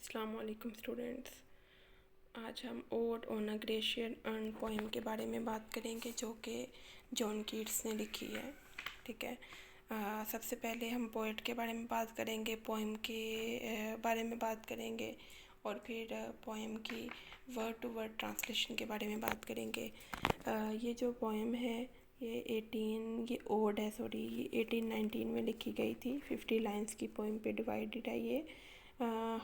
अस्सलाम वालेकुम स्टूडेंट्स। आज हम odd on a glacier earn poem के बारे में बात करेंगे जो कि जॉन कीट्स ने लिखी है। ठीक है। सबसे पहले हम पोएट के बारे में बात करेंगे, पोएम के बारे में बात करेंगे और फिर पोएम की वर्ड टू वर्ड ट्रांसलेशन के बारे में बात करेंगे। ये जो पोएम है ये ओड है, ये 1819 में लिखी गई थी। 50 लाइन्स की पोएम पे डिवाइडेड है ये।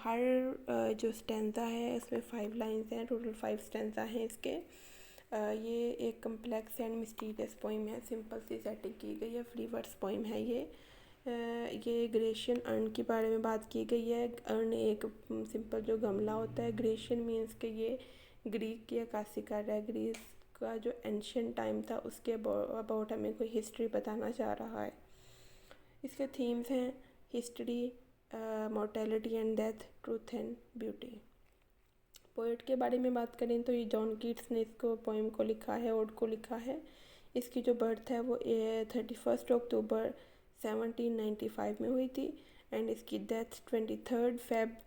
हर जो स्टेंजा है इसमें 5 लाइन्स हैं, टोटल 5 स्टेंजा हैं इसके। ये एक कम्प्लेक्स एंड मिस्टीरियस पोइम है, सिंपल सी सेटिंग की गई है, फ्री वर्ड्स पोइम है ये ग्रेशियन अर्न के बारे में बात की गई है। अर्न एक सिंपल जो गमला होता है। ग्रेशियन मीन्स कि ये ग्रीक की अक्कासी कर रहा है, ग्रीस का जो एंशियंट टाइम था उसके अबाउट हमें कोई हिस्ट्री बताना चाह रहा है। इसके थीम्स हैं history, mortality and death, truth and beauty. Poet के बारे में बात करें तो ये जॉन कीट्स ने इसको पोएम को लिखा है, ओड को लिखा है। इसकी जो बर्थ है वो 31 अक्टूबर 1795 में हुई थी एंड इसकी डेथ 23 फेब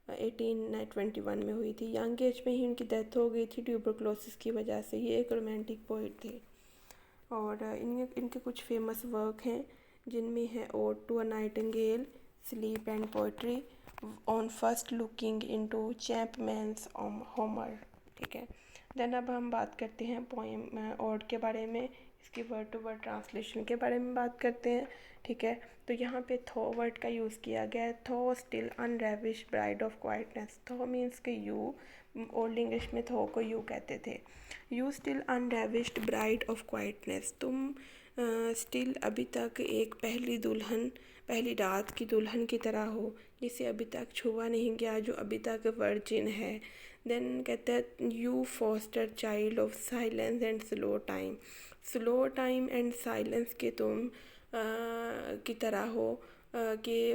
1821 में हुई थी। यंग एज में ही उनकी डेथ हो गई थी ट्यूबरक्लोसिस की वजह से। ये एक रोमांटिक पोएट थे और इनके कुछ फेमस वर्क हैं जिनमें है ode to a nightingale, sleep and poetry, on first looking into Chapman's Homer. ठीक है। देन अब हम बात करते हैं पोएम ओड के बारे में, इसकी वर्ड टू वर्ड ट्रांसलेशन के बारे में बात करते हैं। ठीक है। तो यहाँ पे थो वर्ड का यूज़ किया गया है। Thou still unravish bride of quietness. Thou means के यू, ओल्ड इंग्लिश में थो को यू कहते थे। You still unravished bride of quietness, तुम स्टिल अभी तक एक पहली रात की दुल्हन की तरह हो जिसे अभी तक छुआ नहीं गया, जो अभी तक वर्जिन है। देन कहते हैं you foster child of silence and slow time and silence के तुम की तरह हो, कि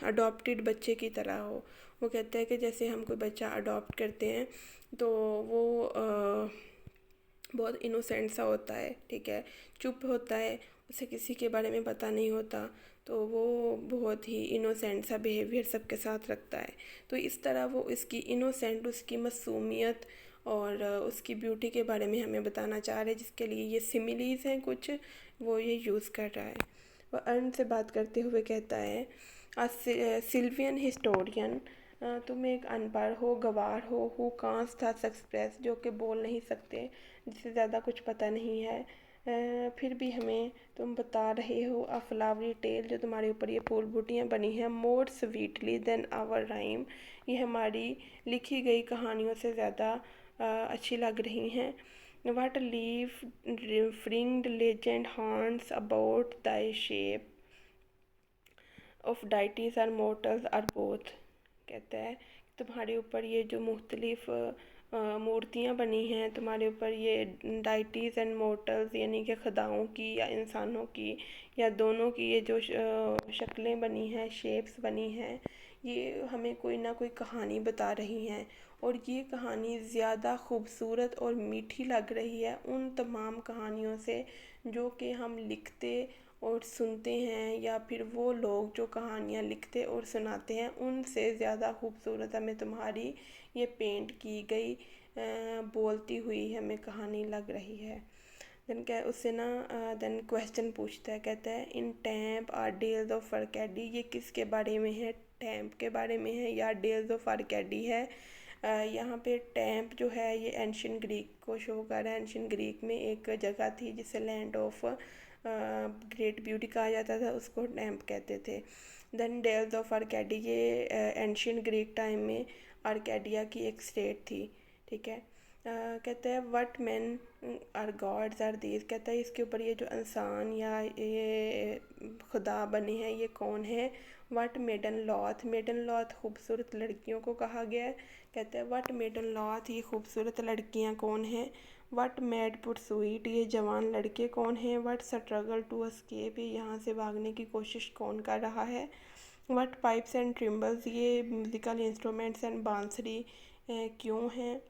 अडॉप्टेड बच्चे की तरह हो। वो कहते हैं कि जैसे हम कोई बच्चा अडॉप्ट करते हैं तो वो बहुत इनोसेंट सा होता है। ठीक है। चुप होता है, उसे किसी के बारे में पता नहीं होता, तो वो बहुत ही इनोसेंट सा बिहेवियर सबके साथ रखता है। तो इस तरह वो इसकी इनोसेंट, उसकी मासूमियत और उसकी ब्यूटी के बारे में हमें बताना चाह रहे हैं, जिसके लिए ये सिमिलीज हैं कुछ, वो ये यूज़ कर रहा है। वह अर्न से बात करते हुए कहता है सिल्वियन हिस्टोरियन, तुम एक अनपढ़ हो, गवार हो, हु कांस था एक्सप्रेस, जो कि बोल नहीं सकते, जिसे ज़्यादा कुछ पता नहीं है, फिर भी हमें तुम बता रहे हो अ फ्लावरी टेल, जो तुम्हारे ऊपर ये फूल बूटियाँ बनी हैं, more sweetly than our rhyme, ये हमारी लिखी गई कहानियों से ज़्यादा अच्छी लग रही हैं। वट लीव फ्रिंग्ड लेजेंड हॉर्न्स about thy shape of deities or mortals or both. कहता है तुम्हारे ऊपर ये जो मुख्तलिफ मूर्तियाँ बनी हैं, तुम्हारे ऊपर ये डाइटीज़ एंड मोर्टल्स यानी कि खुदाओं की या इंसानों की या दोनों की ये जो शक्लें बनी हैं, शेप्स बनी हैं, ये हमें कोई ना कोई कहानी बता रही हैं और ये कहानी ज़्यादा खूबसूरत और मीठी लग रही है उन तमाम कहानियों से जो कि हम लिखते और सुनते हैं, या फिर वो लोग जो कहानियाँ लिखते और सुनाते हैं उनसे ज़्यादा खूबसूरत हमें तुम्हारी ये पेंट की गई बोलती हुई हमें कहानी लग रही है। देन क्या उससे ना देन क्वेश्चन पूछता है, कहता है इन temp are dells of Arcady, ये किसके बारे में है? टैम्प के बारे में है या डेल्स ऑफ आर्केडी है? यहाँ पे टैम्प जो है ये एंशियन ग्रीक को शो कर रहा है। एंशियन ग्रीक में एक जगह थी जिसे लैंड ऑफ ग्रेट ब्यूटी कहा जाता था, उसको टैम्प कहते थे। देन डेल्स ऑफ आर्केडी, ये एंशियन ग्रीक टाइम में आर्केडिया की एक स्टेट थी। ठीक है। कहते हैं what men or gods are these, कहता है इसके ऊपर ये जो इंसान या ये खुदा बने हैं ये कौन है? व्हाट मेडन लॉथ खूबसूरत लड़कियों को कहा गया है। कहते हैं व्हाट मेडन लॉथ, ये खूबसूरत लड़कियां कौन हैं? व्हाट मैड पुरसुइट, ये जवान लड़के कौन हैं? व्हाट स्ट्रगल टू एस्केप, ये यहाँ से भागने की कोशिश कौन कर रहा है? व्हाट पाइप्स एंड ट्रिम्बल्स, ये म्यूज़िकल इंस्ट्रूमेंट्स एंड बांसुरी क्यों हैं?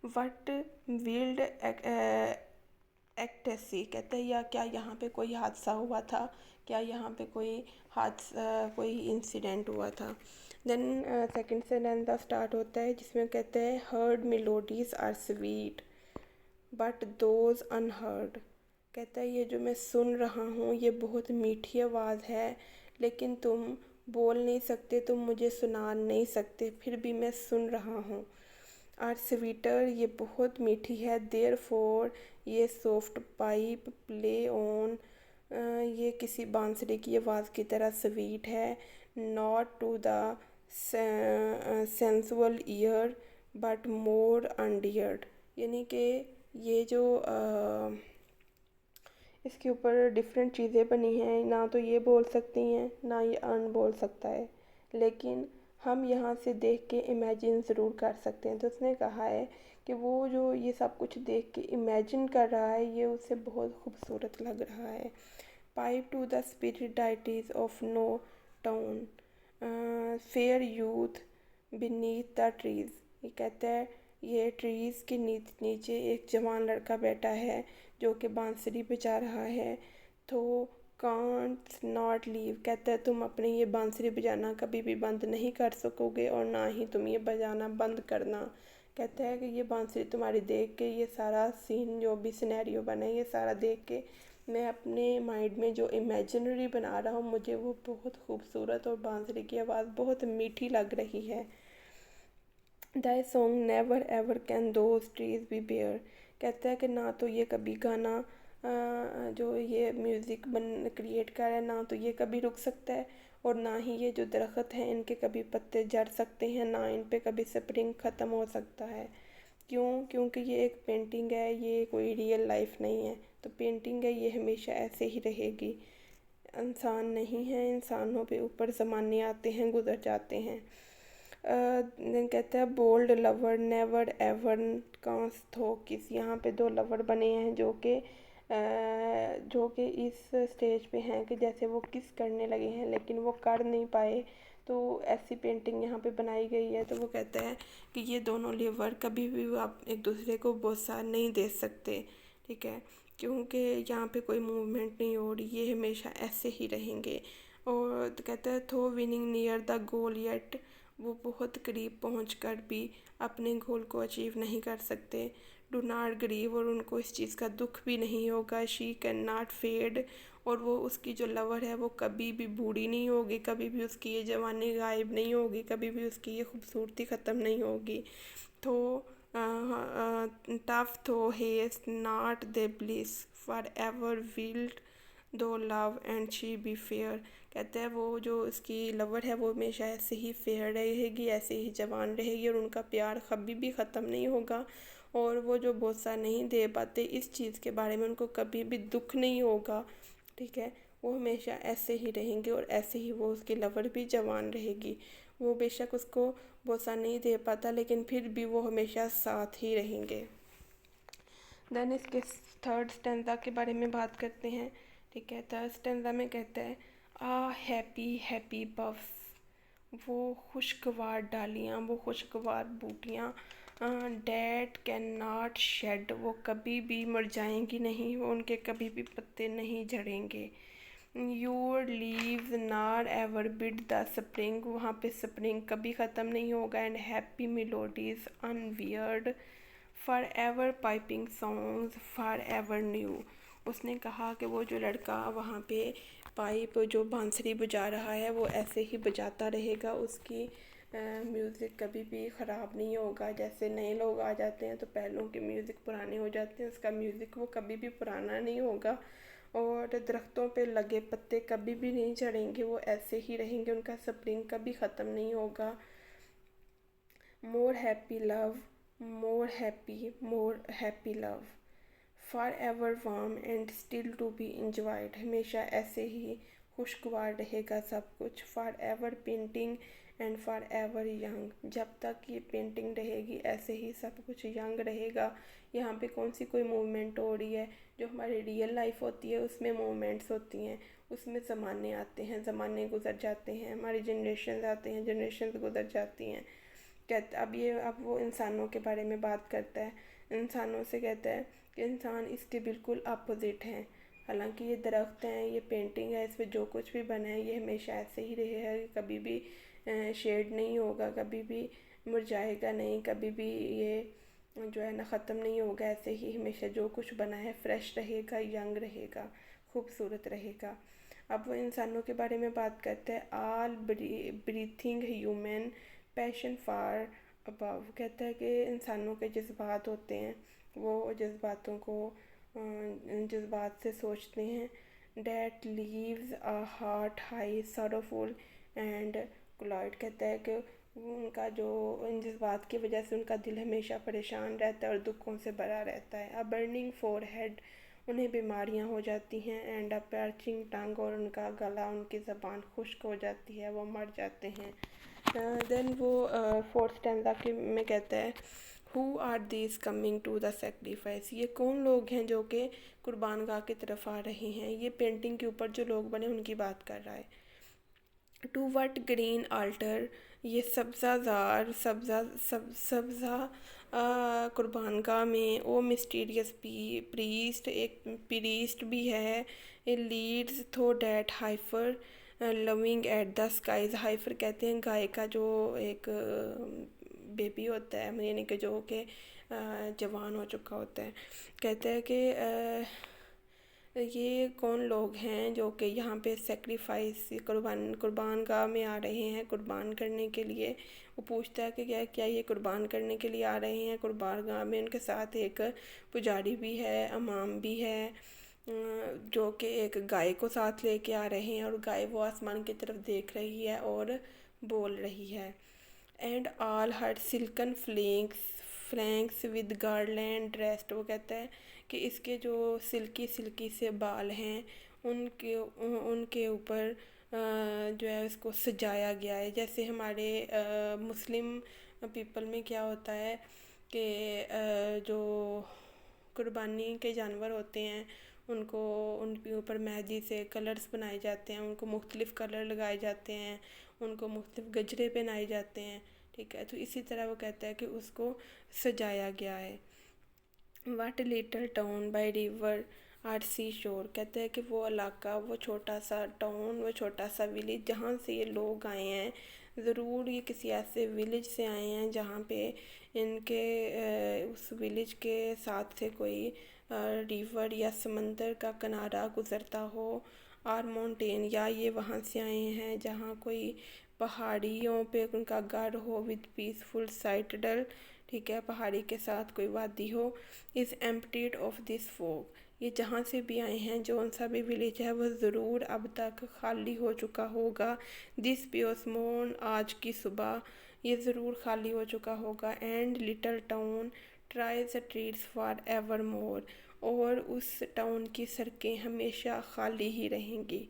व्हाट विल्ड एक्टेसी, कहते हैं या क्या यहाँ पे कोई हादसा हुआ था, क्या यहाँ पे कोई इंसिडेंट हुआ था? देन सेकंड सेंटेंस स्टार्ट होता है जिसमें कहते हैं heard melodies are sweet but those unheard. कहता है ये जो मैं सुन रहा हूँ ये बहुत मीठी आवाज़ है, लेकिन तुम बोल नहीं सकते, तुम मुझे सुना नहीं सकते, फिर भी मैं सुन रहा हूँ। आर स्वीटर ये बहुत मीठी है, therefore ye soft pipe play on ये किसी बांसुरी की आवाज़ की तरह स्वीट है, not to the sensual ear but more endeared. यानी कि ये जो इसके ऊपर डिफरेंट चीज़ें बनी हैं, ना तो ये बोल सकती हैं ना ये अर्न बोल सकता है, लेकिन हम यहाँ से देख के इमेजिन ज़रूर कर सकते हैं। तो उसने कहा है कि वो जो ये सब कुछ देख के इमेजिन कर रहा है ये उसे बहुत खूबसूरत लग रहा है। Pipe to the spirit ditties of no tone fair youth beneath the trees. ये कहता है ये ट्रीज़ के नीचे एक जवान लड़का बैठा है जो कि बांसुरी बजा रहा है। तो कांट नॉट लीव, कहता है तुम अपनी ये बांसुरी बजाना कभी भी बंद नहीं कर सकोगे और ना ही तुम ये बजाना बंद करना। कहता है कि ये बांसुरी तुम्हारी देख के, ये सारा सीन जो भी सिनेरियो बना है ये सारा देख के मैं अपने माइंड में जो इमेजिनरी बना रहा हूँ मुझे वो बहुत खूबसूरत और बांसुरी की आवाज़ बहुत मीठी लग रही है। Thy song never ever can those trees be bare। कहता है कि ना तो ये कभी गाना जो ये म्यूज़िक बन क्रिएट कर रहा है ना तो ये कभी रुक सकता है, और ना ही ये जो दरख्त हैं इनके कभी पत्ते झड़ सकते हैं, ना इन पे कभी स्प्रिंग ख़त्म हो सकता है। क्यों? क्योंकि ये एक पेंटिंग है, ये कोई रियल लाइफ नहीं है। तो पेंटिंग है ये हमेशा ऐसे ही रहेगी। इंसान नहीं है, इंसानों पे ऊपर ज़माने आते हैं गुजर जाते हैं। देन कहता है बोल्ड लवर नेवर एवर कांस थो किस। यहाँ पे दो लवर बने हैं जो कि इस स्टेज पे हैं कि जैसे वो किस करने लगे हैं लेकिन वो कर नहीं पाए। तो ऐसी पेंटिंग यहाँ पे बनाई गई है। तो वो कहता है कि ये दोनों लेवर कभी भी आप एक दूसरे को बोसा नहीं दे सकते, ठीक है, क्योंकि यहाँ पे कोई मूवमेंट नहीं हो रही, ये हमेशा ऐसे ही रहेंगे। और तो कहता है थो winning near the goal yet, वो बहुत करीब पहुंचकर भी अपने गोल को अचीव नहीं कर सकते। डू नॉट ग्रीव, और उनको इस चीज़ का दुख भी नहीं होगा। शी कैन नॉट फेड, और वो उसकी जो लवर है वो कभी भी बूढ़ी नहीं होगी, कभी भी उसकी ये जवानी गायब नहीं होगी, कभी भी उसकी ये खूबसूरती ख़त्म नहीं होगी। तो tough thou hast not thy bliss for ever wilt thou love and she be fair. कहते हैं वो जो उसकी लवर है वो हमेशा ऐसे ही फेयर रहेगी, ऐसे ही जवान रहेगी, और उनका प्यार कभी भी ख़त्म नहीं होगा। और वो जो बोसा नहीं दे पाते इस चीज़ के बारे में उनको कभी भी दुख नहीं होगा, ठीक है, वो हमेशा ऐसे ही रहेंगे और ऐसे ही वो उसकी लवर भी जवान रहेगी। वो बेशक उसको बोसा नहीं दे पाता लेकिन फिर भी वो हमेशा साथ ही रहेंगे। देन इसके थर्ड स्टैंजा के बारे में बात करते हैं, ठीक है। थर्ड स्टैंजा में कहता है आ हैप्पी हैप्पी बफ्स, वो खुशगवार डालियाँ, वो खुशगवार बूटियाँ, डैट कैन नॉट शेड, वो कभी भी मुरझाएंगी नहीं, वो उनके कभी भी पत्ते नहीं झड़ेंगे। Your leaves not ever bid the spring, वहाँ पे स्प्रिंग कभी ख़त्म नहीं होगा। And happy melodies unwearied for ever piping songs for ever new. उसने कहा कि वो जो लड़का वहाँ पे पाइप जो बांसुरी बजा रहा है वो ऐसे ही बजाता रहेगा, उसकी म्यूज़िक कभी भी ख़राब नहीं होगा। जैसे नए लोग आ जाते हैं तो पहलों के म्यूज़िक पुराने हो जाते हैं, उसका म्यूज़िक वो कभी भी पुराना नहीं होगा। और दरख्तों पे लगे पत्ते कभी भी नहीं झड़ेंगे, वो ऐसे ही रहेंगे, उनका स्प्रिंग कभी ख़त्म नहीं होगा। More happy love, more happy love for ever warm and still to be enjoyed, हमेशा ऐसे ही खुशगवार रहेगा सब कुछ। For ever panting and for ever young, जब तक ये पेंटिंग रहेगी ऐसे ही सब कुछ यंग रहेगा। यहाँ पे कौन सी कोई मूवमेंट हो रही है? जो हमारी रियल लाइफ होती है उसमें मूवमेंट्स होती हैं, उसमें ज़माने आते हैं, ज़माने गुजर जाते हैं, हमारी जनरेशन आते हैं, जनरेशन गुजर जाती हैं। कहता अब वो इंसानों के बारे में बात करता है। इंसानों से कहता है कि इंसान इसके बिल्कुल अपोजिट हैं। हालांकि ये दरख्त हैं, ये पेंटिंग है, इसमें जो कुछ भी बना है ये हमेशा ऐसे ही रहेगा, कभी भी शेड नहीं होगा, कभी भी मुरझाएगा नहीं, कभी भी ये जो है ना ख़त्म नहीं होगा। ऐसे ही हमेशा जो कुछ बना है फ्रेश रहेगा, यंग रहेगा, खूबसूरत रहेगा। अब वो इंसानों के बारे में बात करते हैं। All breathing human passion for above, कहता है कि इंसानों के जज्बात होते हैं, वो जज्बातों को जज्बात से सोचते हैं। That leaves a heart high sorrowful and Clyde, कहता है कि उनका जो इन जज्बात की वजह से उनका दिल हमेशा परेशान रहता है और दुखों से भरा रहता है। अ बर्निंग फोरहेड, उन्हें बीमारियां हो जाती हैं। एंड अ पैचिंग टंग, और उनका गला, उनकी ज़बान खुश्क हो जाती है, वो मर जाते हैं। देन वो फोर्थ स्टैंजा के में कहता है who are these coming to the sacrifice, ये कौन लोग हैं जो कि कुर्बान गाह की तरफ आ रहे हैं। ये पेंटिंग के ऊपर जो लोग बने उनकी बात कर रहा है। टू वट ग्रीन आल्टर, ये सब्ज़ाजार सब्ज़ा कुर्बानगाह में। ओ मिस्टीरियस प्रीस्ट, एक प्रीस्ट भी है। A leads thou that heifer lowing at the skies, heifer कहते हैं गाय का जो एक बेबी होता है, यानी कि जो कि जवान हो चुका होता है। कहते हैं कि ये कौन लोग हैं जो कि यहाँ पे सेक्रीफाइस कुर्बान गाह में आ रहे हैं कुर्बान करने के लिए। वो पूछता है कि क्या ये कुर्बान करने के लिए आ रहे हैं कुर्बान गाह में। उनके साथ एक पुजारी भी है, इमाम भी है, जो कि एक गाय को साथ लेके आ रहे हैं, और गाय वो आसमान की तरफ देख रही है और बोल रही है। And all her silken flanks with garland dressed, वो कहता है कि इसके जो सिल्की सिल्की से बाल हैं उनके उनके ऊपर जो है उसको सजाया गया है। जैसे हमारे मुस्लिम पीपल में क्या होता है कि जो कुर्बानी के जानवर होते हैं उनको उनके ऊपर मेहंदी से कलर्स बनाए जाते हैं, उनको मुख्तलिफ़ कलर लगाए जाते हैं, उनको मुख्तलिफ़ गजरे पहनाए जाते हैं। ठीक है, तो इसी तरह वो कहता है कि उसको सजाया गया है। What little town by river or sea shore, कहते हैं कि वो इलाका, वो छोटा सा टाउन, वो छोटा सा विलेज जहाँ से ये लोग आए हैं, ज़रूर ये किसी ऐसे विलेज से आए हैं जहाँ पे इनके उस विलेज के साथ से कोई रिवर या समंदर का किनारा गुज़रता हो। और माउंटेन, या ये वहाँ से आए हैं जहाँ कोई पहाड़ियों पे उनका घर हो विद पीसफुल साइटडल, ठीक है, पहाड़ी के साथ कोई वादी हो। इज़ एम्प्टीड ऑफ दिस फोक, ये जहाँ से भी आए हैं जो सा भी विलेज है वो ज़रूर अब तक खाली हो चुका होगा। दिस पियोस मॉर्न, आज की सुबह ये ज़रूर खाली हो चुका होगा। And little town tries treats for ever more, और उस टाउन की सड़कें हमेशा खाली ही रहेंगी।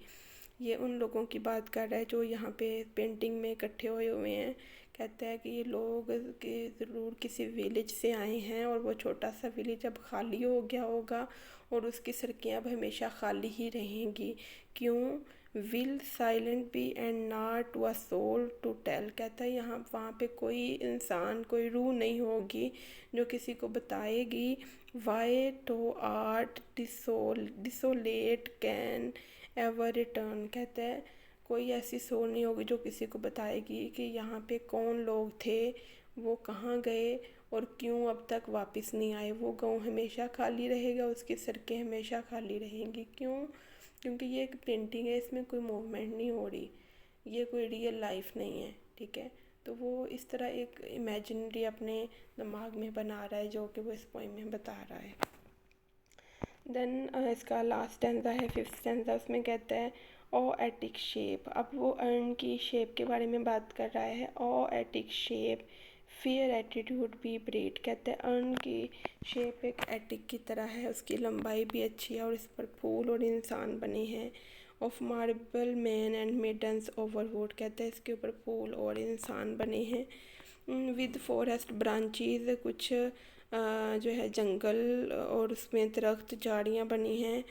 ये उन लोगों की बात कर रहा है जो यहाँ पे पेंटिंग में इकट्ठे हुए हैं। कहता है कि ये लोग कि ज़रूर किसी विलेज से आए हैं और वो छोटा सा विलेज अब खाली हो गया होगा और उसकी सड़कें अब हमेशा खाली ही रहेंगी। क्यों? Will silent be and not a soul to tell, कहता है यहाँ वहाँ पे कोई इंसान, कोई रूह नहीं होगी जो किसी को बताएगी। Why thou art desolate can ever return, कहता है कोई ऐसी सोल नहीं होगी जो किसी को बताएगी कि यहाँ पे कौन लोग थे, वो कहाँ गए और क्यों अब तक वापस नहीं आए। वो गांव हमेशा खाली रहेगा, उसकी सड़कें हमेशा खाली रहेंगी। क्यों? क्योंकि ये एक पेंटिंग है, इसमें कोई मूवमेंट नहीं हो रही, ये कोई रियल लाइफ नहीं है। ठीक है, तो वो इस तरह एक इमेजिनरी अपने दिमाग में बना रहा है जो कि वो इस पोइम में बता रहा है। देन इसका लास्ट स्टैंजा है, फिफ्थ स्टैंजा, उसमें कहता है ओ एटिक शेप। अब वो अर्न की शेप के बारे में बात कर रहा है। O attic shape fair attitude be brede, कहते हैं अर्न की शेप एक एटिक की तरह है, उसकी लंबाई भी अच्छी है और इस पर फूल और इंसान बने हैं। Of marble men and maidens overwrought, कहते हैं इसके ऊपर फूल और इंसान बने हैं। विद फॉरेस्ट ब्रांचेज, कुछ जो है जंगल और उसमें दरख्त झाड़ियाँ बनी हैं।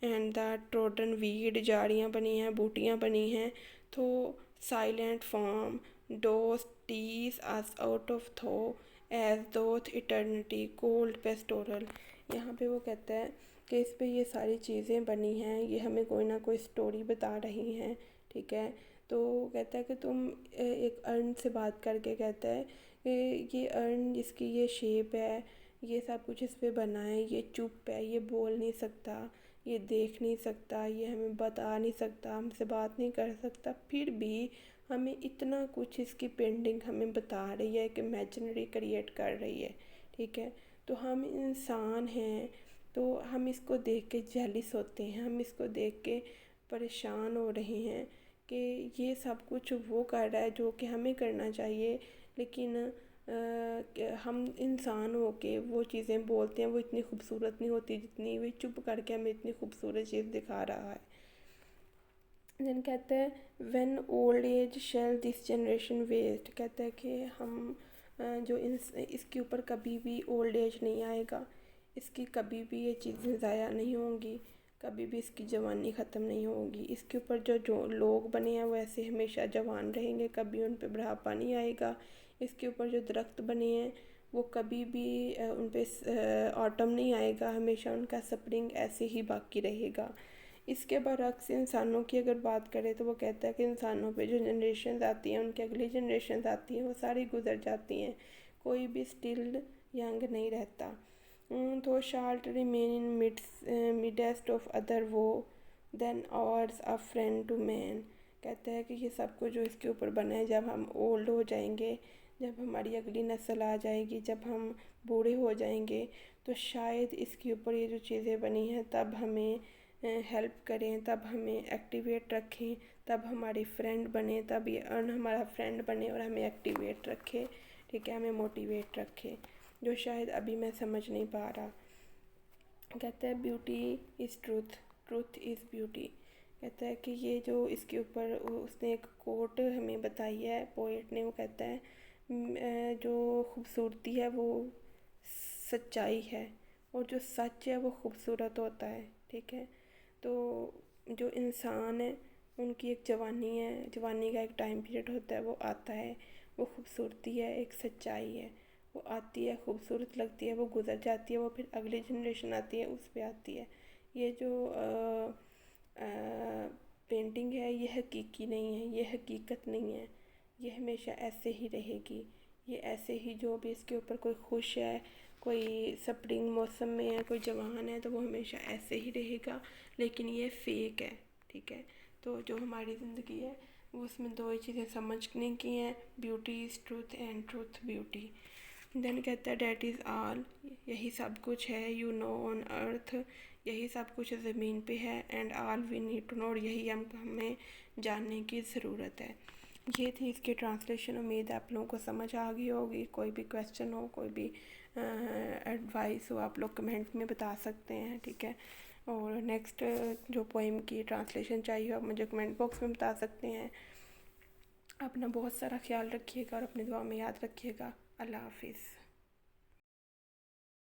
एंड द ट्रोडन वीड, झाड़ियाँ बनी हैं, बूटियाँ बनी हैं। तो silent form dost tease us out of thought as doth eternity cold pastoral, यहाँ पे वो कहता है कि इस पे ये सारी चीज़ें बनी हैं, ये हमें कोई ना कोई स्टोरी बता रही हैं। ठीक है, तो कहता है कि तुम एक अर्न से बात करके कहता है कि ये अर्न, इसकी ये शेप है, ये सब कुछ इस पे बना है, ये चुप है, ये बोल नहीं सकता, ये देख नहीं सकता, ये हमें बता नहीं सकता, हमसे बात नहीं कर सकता, फिर भी हमें इतना कुछ इसकी पेंटिंग हमें बता रही है कि इमेजिनरी क्रिएट कर रही है। ठीक है, तो हम इंसान हैं, तो हम इसको देख के जेलिस होते हैं, हम इसको देख के परेशान हो रहे हैं कि ये सब कुछ वो कर रहा है जो कि हमें करना चाहिए, लेकिन हम इंसान हो के वो चीज़ें बोलते हैं, वो इतनी खूबसूरत नहीं होती जितनी वो चुप करके हमें इतनी खूबसूरत चीज़ दिखा रहा है। देन कहते हैं when old age shall this generation waste, कहते हैं कि हम जो इसके ऊपर कभी भी ओल्ड एज नहीं आएगा, इसकी कभी भी ये चीज़ें ज़ाया नहीं होंगी, कभी भी इसकी जवानी ख़त्म नहीं होगी, इसके ऊपर जो लोग बने हैं वो ऐसे हमेशा जवान रहेंगे, कभी उन पे बुढ़ापा नहीं आएगा। इसके ऊपर जो दरख्त बने हैं वो कभी भी उन पे ऑटम नहीं आएगा, हमेशा उनका स्प्रिंग ऐसे ही बाकी रहेगा। इसके बरक्स इंसानों की अगर बात करें तो वो कहता है कि इंसानों पे जो जनरेशन आती हैं, उनकी अगली जनरेशन आती हैं, वो सारी गुजर जाती हैं, कोई भी स्टिल यंग नहीं रहता। Thou shalt remain in midst of other woe than ours a friend to man, कहते हैं कि ये सब कुछ जो इसके ऊपर बना है, जब हम ओल्ड हो जाएंगे, जब हमारी अगली नस्ल आ जाएगी, जब हम बूढ़े हो जाएंगे, तो शायद इसके ऊपर ये जो चीज़ें बनी हैं तब हमें हेल्प करें, तब हमें एक्टिवेट रखें, तब हमारे फ्रेंड बने, तब ये अर्न हमारा फ्रेंड बने और हमें एक्टिवेट रखे। ठीक है, हमें मोटिवेट रखे, जो शायद अभी मैं समझ नहीं पा रहा। कहता है beauty is truth, truth is beauty. कहता है कि ये जो इसके ऊपर उसने एक कोट हमें बताई है पोएट ने, वो कहता है जो खूबसूरती है वो सच्चाई है, और जो सच है वो खूबसूरत होता है। ठीक है, तो जो इंसान है उनकी एक जवानी है, जवानी का एक टाइम पीरियड होता है, वो आता है, वो खूबसूरती है, एक सच्चाई है, वो आती है, खूबसूरत लगती है, वो गुजर जाती है, वो फिर अगली जनरेशन आती है, उस पर आती है। ये जो पेंटिंग है ये हकीकी नहीं है, ये हकीकत नहीं है, ये हमेशा ऐसे ही रहेगी, ये ऐसे ही जो भी इसके ऊपर कोई खुश है, कोई स्प्रिंग मौसम में है, कोई जवान है, तो वो हमेशा ऐसे ही रहेगा, लेकिन ये फेक है। ठीक है, तो जो हमारी ज़िंदगी है वो उसमें दो ही चीज़ें समझने की हैं, beauty is truth and truth beauty. Then कहता है डैट इज़ ऑल, यही सब कुछ है, यू नो ऑन अर्थ, यही सब कुछ ज़मीन पे है, and all we need to know, और यही हमें जानने की ज़रूरत है। ये थी इसकी ट्रांसलेशन, उम्मीद है आप लोगों को समझ आ गई होगी। कोई भी क्वेश्चन हो, कोई भी एडवाइस हो, आप लोग कमेंट में बता सकते हैं। ठीक है, और नेक्स्ट जो पोइम की ट्रांसलेशन चाहिए आप मुझे कमेंट बॉक्स में बता सकते हैं। अपना बहुत सारा ख्याल रखिएगा और अपनी दुआ में याद रखिएगा। अल्लाह हाफिज़।